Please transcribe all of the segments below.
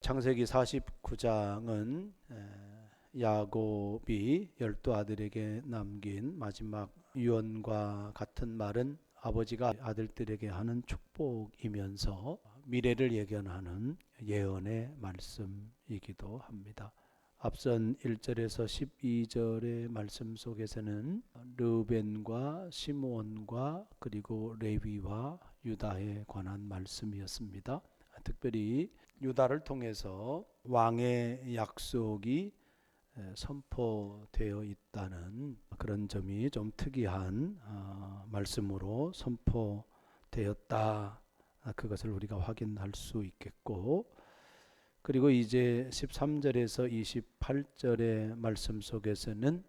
창세기 49장은 야곱이 12아들에게 남긴 마지막 유언과 같은 말은 아버지가 아들들에게 하는 축복이면서 미래를 예견하는 예언의 말씀이기도 합니다. 앞선 1절에서 12절의 말씀 속에서는 르벤과 시므온과 그리고 레위와 유다에 관한 말씀이었습니다. 특별히 유다를 통해서 왕의 약속이 선포되어 있다는 그런 점이 좀 특이한 말씀으로 선포되었다. 그것을 우리가 확인할 수 있겠고, 그리고 이제 13절에서 28절의 말씀 속에서는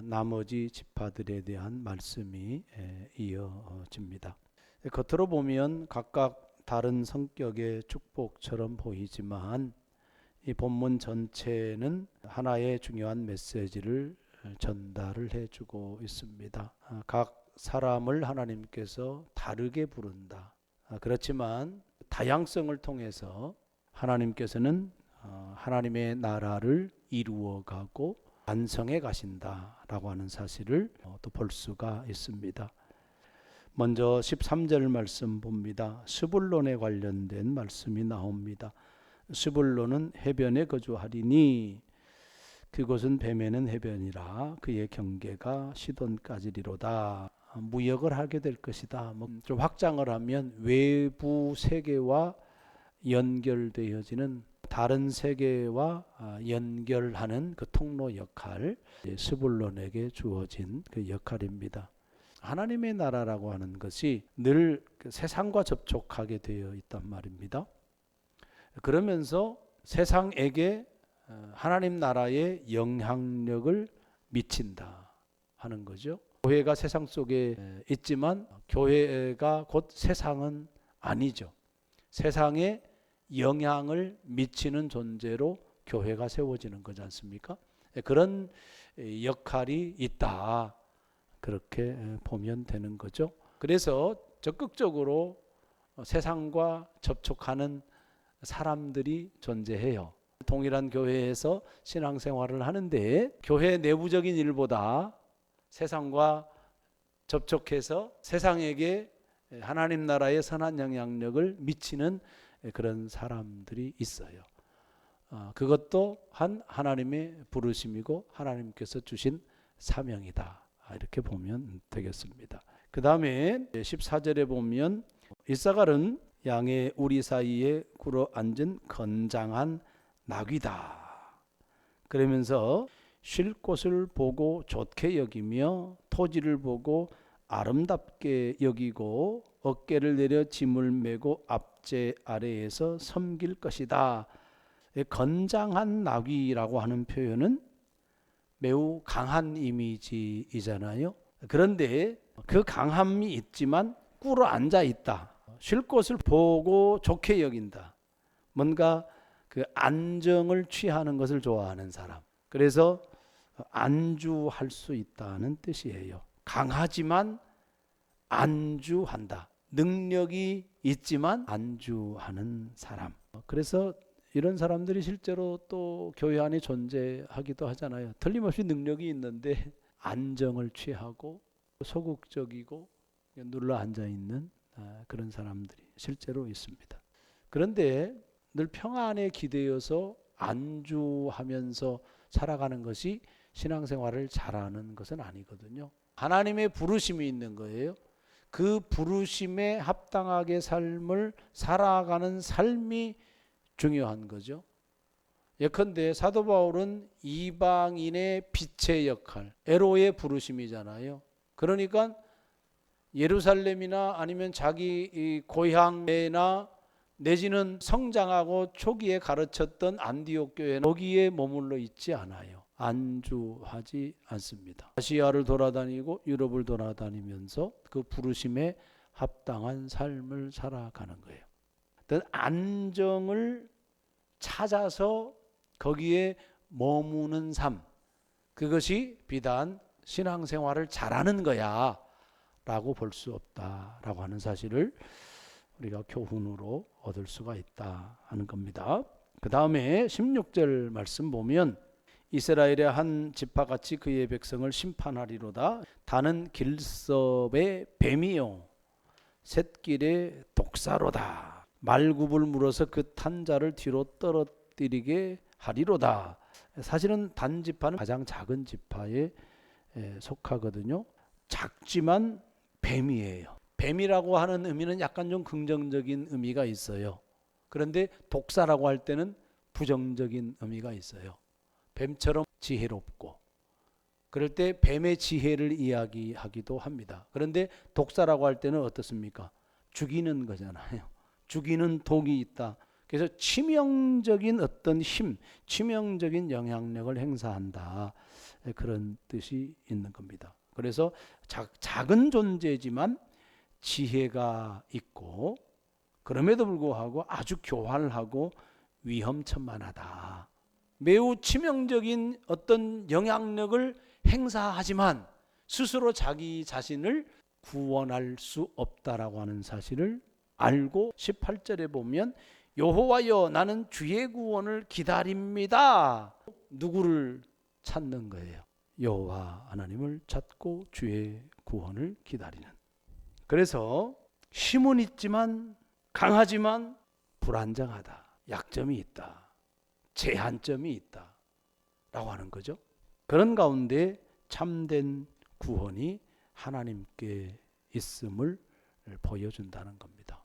나머지 지파들에 대한 말씀이 이어집니다. 겉으로 보면 각각 다른 성격의 축복처럼 보이지만 이 본문 전체는 하나의 중요한 메시지를 전달을 해주고 있습니다. 각 사람을 하나님께서 다르게 부른다. 그렇지만 다양성을 통해서 하나님께서는 하나님의 나라를 이루어가고 완성해 가신다라고 하는 사실을 또 볼 수가 있습니다. 먼저 13절 말씀 봅니다. 스불론에 관련된 말씀이 나옵니다. 스불론은 해변에 거주하리니 그곳은 뱀에는 해변이라 그의 경계가 시돈까지리로다. 무역을 하게 될 것이다. 좀 확장을 하면 외부 세계와 연결되어지는 다른 세계와 연결하는 그 통로 역할, 스불론에게 주어진 그 역할입니다. 하나님의 나라라고 하는 것이 늘 세상과 접촉하게 되어 있단 말입니다. 그러면서 세상에게 하나님 나라의 영향력을 미친다 하는 거죠. 교회가 세상 속에 있지만 교회가 곧 세상은 아니죠. 세상에 영향을 미치는 존재로 교회가 세워지는 거지 않습니까? 그런 역할이 있다. 그렇게 보면 되는 거죠. 그래서 적극적으로 세상과 접촉하는 사람들이 존재해요. 동일한 교회에서 신앙생활을 하는데 교회 내부적인 일보다 세상과 접촉해서 세상에게 하나님 나라의 선한 영향력을 미치는 그런 사람들이 있어요. 그것도 하나님의 부르심이고 하나님께서 주신 사명이다. 이렇게 보면 되겠습니다. 그 다음에 14절에 보면 이사갈은 양의 우리 사이에 굴어 앉은 건장한 나귀다. 그러면서 쉴 곳을 보고 좋게 여기며 토지를 보고 아름답게 여기고 어깨를 내려 짐을 메고 앞제 아래에서 섬길 것이다. 건장한 나귀라고 하는 표현은 매우 강한 이미지이잖아요. 그런데 그 강함이 있지만 꿇어 앉아 있다. 쉴 곳을 보고 좋게 여긴다. 뭔가 그 안정을 취하는 것을 좋아하는 사람. 그래서 안주할 수 있다는 뜻이에요. 강하지만 안주한다. 능력이 있지만 안주하는 사람. 그래서 이런 사람들이 실제로 또 교회 안에 존재하기도 하잖아요. 틀림없이 능력이 있는데 안정을 취하고 소극적이고 눌러 앉아 있는 그런 사람들이 실제로 있습니다. 그런데 늘 평안에 기대어서 안주하면서 살아가는 것이 신앙생활을 잘하는 것은 아니거든요. 하나님의 부르심이 있는 거예요. 그 부르심에 합당하게 삶을 살아가는 삶이 중요한 거죠. 예컨대 사도 바울은 이방인의 빛의 역할, 에로의 부르심이잖아요. 그러니까 예루살렘이나 아니면 자기 고향이나 내지는 성장하고 초기에 가르쳤던 안디옥 교회는 거기에 머물러 있지 않아요. 안주하지 않습니다. 아시아를 돌아다니고 유럽을 돌아다니면서 그 부르심에 합당한 삶을 살아가는 거예요. 어떤 안정을 찾아서 거기에 머무는 삶, 그것이 비단 신앙생활을 잘하는 거야 라고 볼 수 없다라고 하는 사실을 우리가 교훈으로 얻을 수가 있다 하는 겁니다. 그 다음에 16절 말씀 보면 이스라엘의 한 지파같이 그의 백성을 심판하리로다. 다는 길섭의 뱀이요 샛길의 독사로다. 말굽을 물어서 그 탄 자를 뒤로 떨어뜨리게 하리로다. 사실은 단 지파는 가장 작은 지파에 속하거든요. 작지만 뱀이에요. 뱀이라고 하는 의미는 약간 좀 긍정적인 의미가 있어요. 그런데 독사라고 할 때는 부정적인 의미가 있어요. 뱀처럼 지혜롭고, 그럴 때 뱀의 지혜를 이야기하기도 합니다. 그런데 독사라고 할 때는 어떻습니까? 죽이는 거잖아요. 죽이는 독이 있다. 그래서 치명적인 어떤 힘, 치명적인 영향력을 행사한다. 그런 뜻이 있는 겁니다. 그래서 작은 존재지만 지혜가 있고, 그럼에도 불구하고 아주 교활하고 위험천만하다. 매우 치명적인 어떤 영향력을 행사하지만 스스로 자기 자신을 구원할 수 없다라고 하는 사실을 알고 18절에 보면 여호와여 나는 주의 구원을 기다립니다. 누구를 찾는 거예요? 여호와 하나님을 찾고 주의 구원을 기다리는. 그래서 힘은 있지만 강하지만 불안정하다. 약점이 있다. 제한점이 있다. 라고 하는 거죠. 그런 가운데 참된 구원이 하나님께 있음을 보여준다는 겁니다.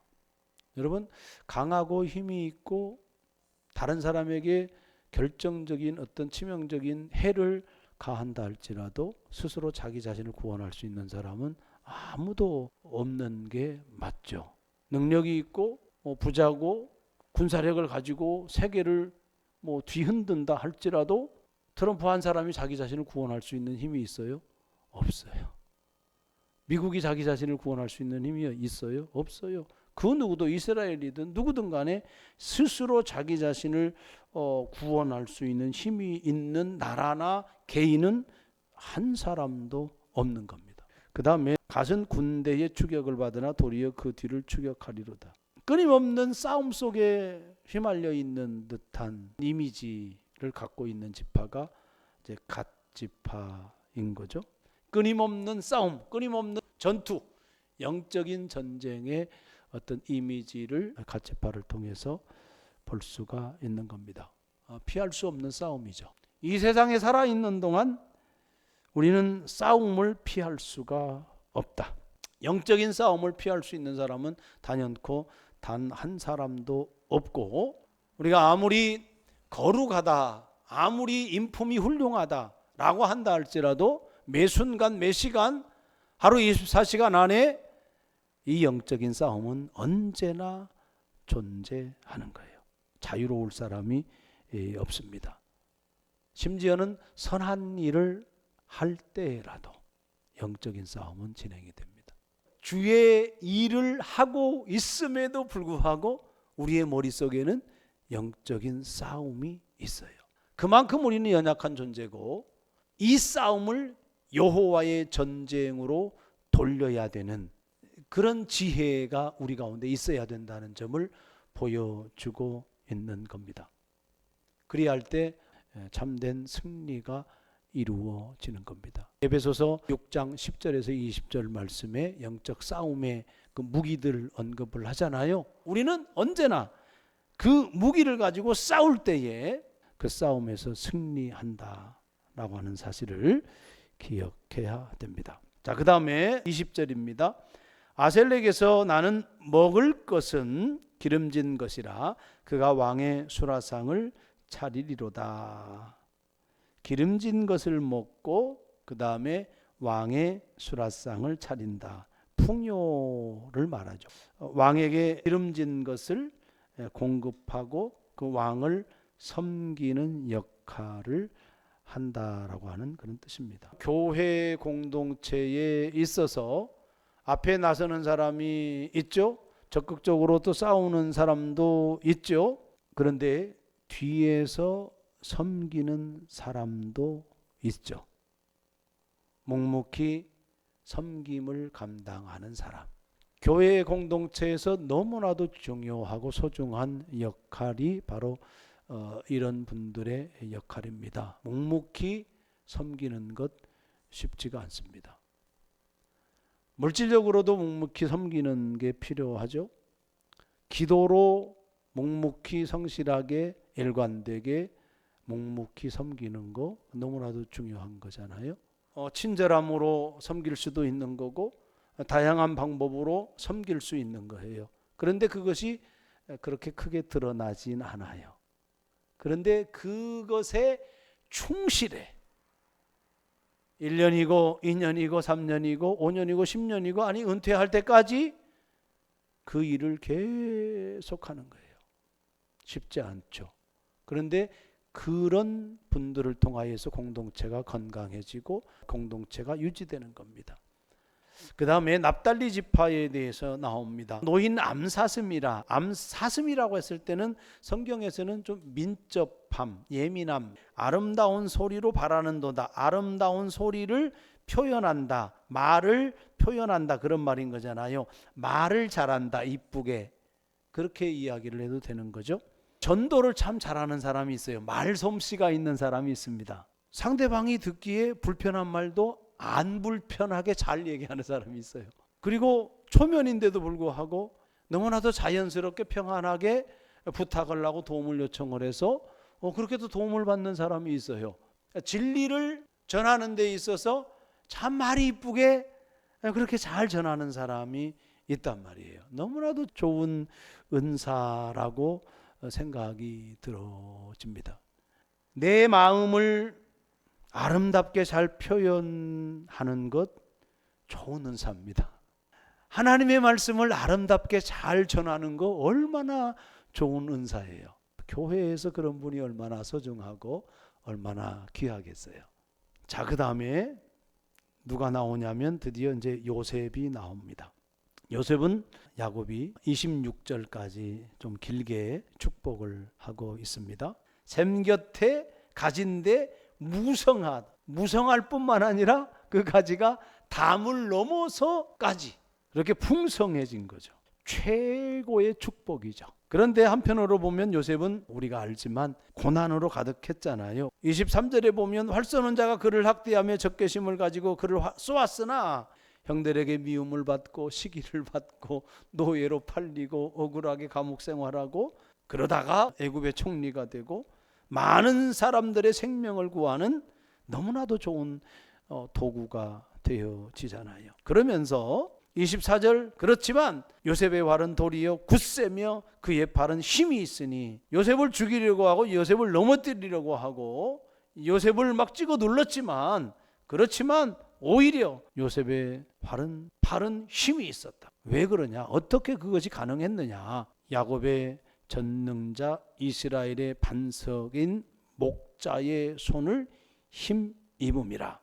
여러분, 강하고 힘이 있고 다른 사람에게 결정적인 어떤 치명적인 해를 가한다 할지라도 스스로 자기 자신을 구원할 수 있는 사람은 아무도 없는 게 맞죠. 능력이 있고 부자고 군사력을 가지고 세계를 뒤흔든다 할지라도 트럼프 한 사람이 자기 자신을 구원할 수 있는 힘이 있어요? 없어요. 미국이 자기 자신을 구원할 수 있는 힘이 있어요? 없어요. 그 누구도 이스라엘이든 누구든 간에 스스로 자기 자신을 구원할 수 있는 힘이 있는 나라나 개인은 한 사람도 없는 겁니다. 그 다음에 갓은 군대의 추격을 받으나 도리어 그 뒤를 추격하리로다. 끊임없는 싸움 속에 휘말려 있는 듯한 이미지를 갖고 있는 지파가 이제 갓 지파인 거죠. 끊임없는 싸움, 끊임없는 전투, 영적인 전쟁의 어떤 이미지를 갓 지파를 통해서 볼 수가 있는 겁니다. 피할 수 없는 싸움이죠. 이 세상에 살아있는 동안 우리는 싸움을 피할 수가 없다. 영적인 싸움을 피할 수 있는 사람은 단연코 단 한 사람도 없고, 우리가 아무리 거룩하다, 아무리 인품이 훌륭하다라고 한다 할지라도 매 순간 매 시간 하루 24시간 안에 이 영적인 싸움은 언제나 존재하는 거예요. 자유로울 사람이 없습니다. 심지어는 선한 일을 할 때라도 영적인 싸움은 진행이 됩니다. 주의 일을 하고 있음에도 불구하고 우리의 머릿속에는 영적인 싸움이 있어요. 그만큼 우리는 연약한 존재고 이 싸움을 여호와의 전쟁으로 돌려야 되는 그런 지혜가 우리 가운데 있어야 된다는 점을 보여주고 있는 겁니다. 그리할 때 참된 승리가 이루어지는 겁니다. 에베소서 6장 10절에서 20절 말씀에 영적 싸움의 그 무기들 언급을 하잖아요. 우리는 언제나 그 무기를 가지고 싸울 때에 그 싸움에서 승리한다라고 하는 사실을 기억해야 됩니다. 자, 그 다음에 20절입니다. 아셀렉에서 나는 먹을 것은 기름진 것이라 그가 왕의 수라상을 차리리로다. 기름진 것을 먹고 그 다음에 왕의 수라상을 차린다. 풍요를 말하죠. 왕에게 기름진 것을 공급하고 그 왕을 섬기는 역할을 한다라고 하는 그런 뜻입니다. 교회 공동체에 있어서 앞에 나서는 사람이 있죠. 적극적으로 또 싸우는 사람도 있죠. 그런데 뒤에서 섬기는 사람도 있죠. 묵묵히 섬김을 감당하는 사람. 교회 공동체에서 너무나도 중요하고 소중한 역할이 바로 이런 분들의 역할입니다. 묵묵히 섬기는 것 쉽지가 않습니다. 물질적으로도 묵묵히 섬기는 게 필요하죠. 기도로 묵묵히 성실하게 일관되게 묵묵히 섬기는 거 너무나도 중요한 거잖아요. 친절함으로 섬길 수도 있는 거고 다양한 방법으로 섬길 수 있는 거예요. 그런데 그것이 그렇게 크게 드러나진 않아요. 그런데 그것에 충실해. 1년이고 2년이고 3년이고 5년이고 10년이고 아니 은퇴할 때까지 그 일을 계속하는 거예요. 쉽지 않죠. 그런데 그런 분들을 통하여서 공동체가 건강해지고 공동체가 유지되는 겁니다. 그 다음에 납달리 지파에 대해서 나옵니다. 노인 암사슴이라, 암사슴이라고 했을 때는 성경에서는 좀 민첩함, 예민함, 아름다운 소리로 바라는도다, 아름다운 소리를 표현한다, 말을 표현한다, 그런 말인 거잖아요. 말을 잘한다, 이쁘게, 그렇게 이야기를 해도 되는 거죠. 전도를 참 잘하는 사람이 있어요. 말솜씨가 있는 사람이 있습니다. 상대방이 듣기에 불편한 말도 안 불편하게 잘 얘기하는 사람이 있어요. 그리고 초면인데도 불구하고 너무나도 자연스럽게 평안하게 부탁을 하고 도움을 요청을 해서 그렇게도 도움을 받는 사람이 있어요. 진리를 전하는 데 있어서 참 말이 이쁘게 그렇게 잘 전하는 사람이 있단 말이에요. 너무나도 좋은 은사라고 생각이 들어집니다. 내 마음을 아름답게 잘 표현하는 것 좋은 은사입니다. 하나님의 말씀을 아름답게 잘 전하는 거 얼마나 좋은 은사예요. 교회에서 그런 분이 얼마나 소중하고 얼마나 귀하겠어요. 자, 그 다음에 누가 나오냐면 드디어 이제 요셉이 나옵니다. 요셉은 야곱이 26절까지 좀 길게 축복을 하고 있습니다. 샘 곁에 가지인데 무성할 뿐만 아니라 그 가지가 담을 넘어서까지 이렇게 풍성해진 거죠. 최고의 축복이죠. 그런데 한편으로 보면 요셉은 우리가 알지만 고난으로 가득했잖아요. 23절에 보면 활 쏘는 자가 그를 학대하며 적개심을 가지고 그를 쏘았으나 형들에게 미움을 받고 시기를 받고 노예로 팔리고 억울하게 감옥 생활하고 그러다가 애굽의 총리가 되고 많은 사람들의 생명을 구하는 너무나도 좋은 도구가 되어지잖아요. 그러면서 24절 그렇지만 요셉의 활은 도리어 굳세며 그의 팔은 힘이 있으니 요셉을 죽이려고 하고 요셉을 넘어뜨리려고 하고 요셉을 막 찍어 눌렀지만 그렇지만 오히려 요셉의 팔은 힘이 있었다. 왜 그러냐? 어떻게 그것이 가능했느냐? 야곱의 전능자 이스라엘의 반석인 목자의 손을 힘입음이라.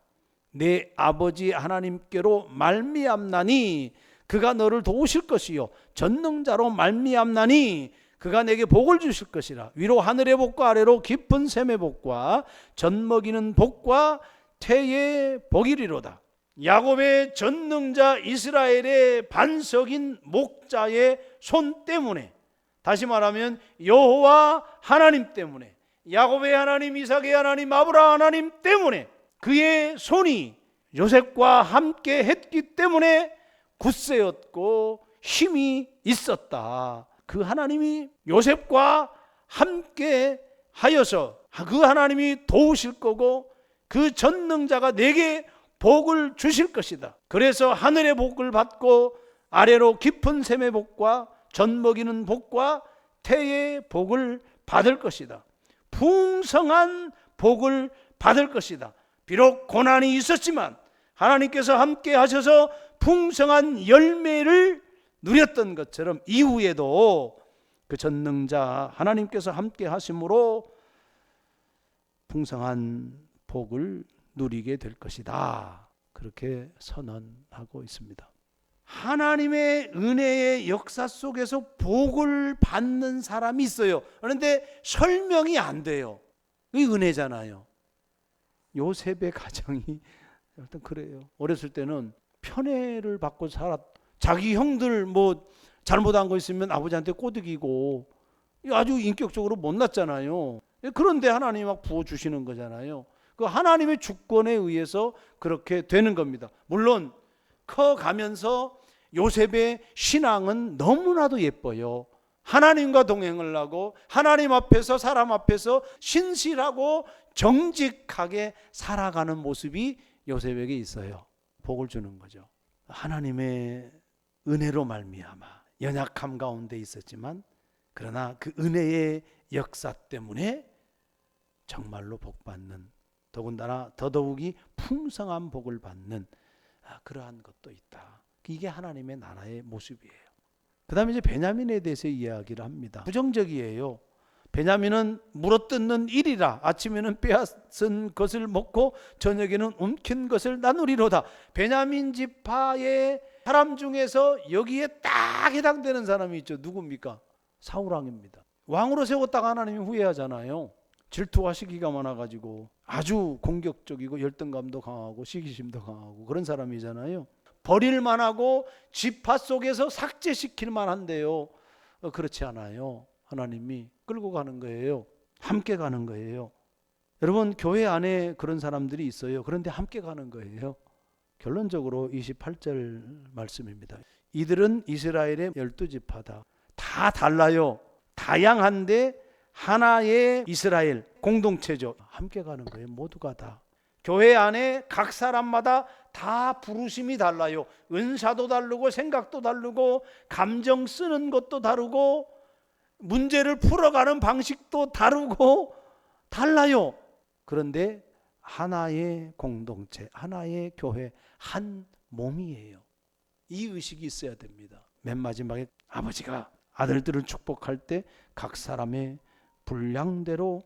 내 아버지 하나님께로 말미암나니 그가 너를 도우실 것이요 전능자로 말미암나니 그가 내게 복을 주실 것이라. 위로 하늘의 복과 아래로 깊은 샘의 복과 젖먹이는 복과 태의 복이리로다. 야곱의 전능자 이스라엘의 반석인 목자의 손 때문에, 다시 말하면 여호와 하나님 때문에, 야곱의 하나님, 이삭의 하나님, 아브라함 하나님 때문에 그의 손이 요셉과 함께 했기 때문에 굳세였고 힘이 있었다. 그 하나님이 요셉과 함께 하여서 그 하나님이 도우실 거고 그 전능자가 내게 복을 주실 것이다. 그래서 하늘의 복을 받고 아래로 깊은 샘의 복과 젖먹이는 복과 태의 복을 받을 것이다. 풍성한 복을 받을 것이다. 비록 고난이 있었지만 하나님께서 함께 하셔서 풍성한 열매를 누렸던 것처럼 이후에도 그 전능자 하나님께서 함께 하심으로 풍성한 복을 누리게 될 것이다. 그렇게 선언하고 있습니다. 하나님의 은혜의 역사 속에서 복을 받는 사람이 있어요. 그런데 설명이 안 돼요. 그게 은혜잖아요. 요셉의 가정이 일단 그래요. 어렸을 때는 편애를 받고 자기 형들 뭐 잘못한 거 있으면 아버지한테 꼬드기고 아주 인격적으로 못났잖아요. 그런데 하나님이 막 부어주시는 거잖아요. 그 하나님의 주권에 의해서 그렇게 되는 겁니다. 물론 커가면서 요셉의 신앙은 너무나도 예뻐요. 하나님과 동행을 하고 하나님 앞에서 사람 앞에서 신실하고 정직하게 살아가는 모습이 요셉에게 있어요. 복을 주는 거죠. 하나님의 은혜로 말미암아 연약함 가운데 있었지만 그러나 그 은혜의 역사 때문에 정말로 복받는, 더군다나 더더욱이 풍성한 복을 받는 그러한 것도 있다. 이게 하나님의 나라의 모습이에요. 그 다음에 이제 베냐민에 대해서 이야기를 합니다. 부정적이에요. 베냐민은 물어뜯는 일이라 아침에는 빼앗은 것을 먹고 저녁에는 움킨 것을 나누리로다. 베냐민 지파의 사람 중에서 여기에 딱 해당되는 사람이 있죠. 누굽니까? 사울왕입니다. 왕으로 세웠다가 하나님이 후회하잖아요. 질투와 시기가 많아가지고 아주 공격적이고 열등감도 강하고 시기심도 강하고 그런 사람이잖아요. 버릴만 하고 지파 속에서 삭제시킬만 한데요. 그렇지 않아요. 하나님이 끌고 가는 거예요. 함께 가는 거예요. 여러분, 교회 안에 그런 사람들이 있어요. 그런데 함께 가는 거예요. 결론적으로 28절 말씀입니다. 이들은 이스라엘의 12지파다. 다 달라요. 다양한데 하나의 이스라엘 공동체죠. 함께 가는 거예요. 모두가 다. 교회 안에 각 사람마다 다 부르심이 달라요. 은사도 다르고 생각도 다르고 감정 쓰는 것도 다르고 문제를 풀어가는 방식도 다르고 달라요. 그런데 하나의 공동체, 하나의 교회, 한 몸이에요. 이 의식이 있어야 됩니다. 맨 마지막에 아버지가 아들들을 축복할 때 각 사람의 분량대로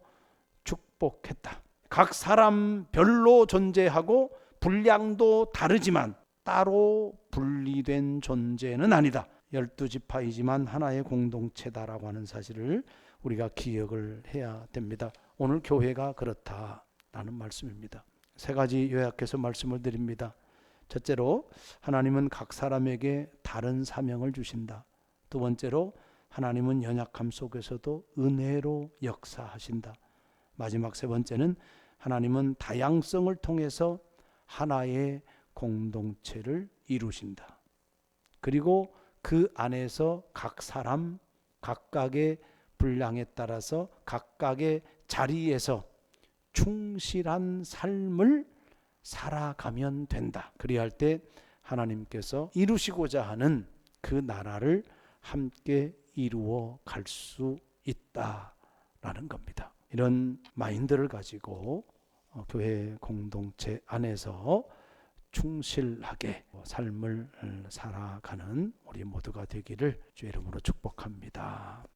축복했다. 각 사람별로 존재하고 분량도 다르지만 따로 분리된 존재는 아니다. 12지파이지만 하나의 공동체다라고 하는 사실을 우리가 기억을 해야 됩니다. 오늘 교회가 그렇다라는 말씀입니다. 세 가지 요약해서 말씀을 드립니다. 첫째로 하나님은 각 사람에게 다른 사명을 주신다. 두 번째로 하나님은 연약함 속에서도 은혜로 역사하신다. 마지막 세 번째는 하나님은 다양성을 통해서 하나의 공동체를 이루신다. 그리고 그 안에서 각 사람 각각의 분량에 따라서 각각의 자리에서 충실한 삶을 살아가면 된다. 그리할 때 하나님께서 이루시고자 하는 그 나라를 함께 이루어 갈 수 있다라는 겁니다. 이런 마인드를 가지고 교회 공동체 안에서 충실하게 삶을 살아가는 우리 모두가 되기를 주의 이름으로 축복합니다.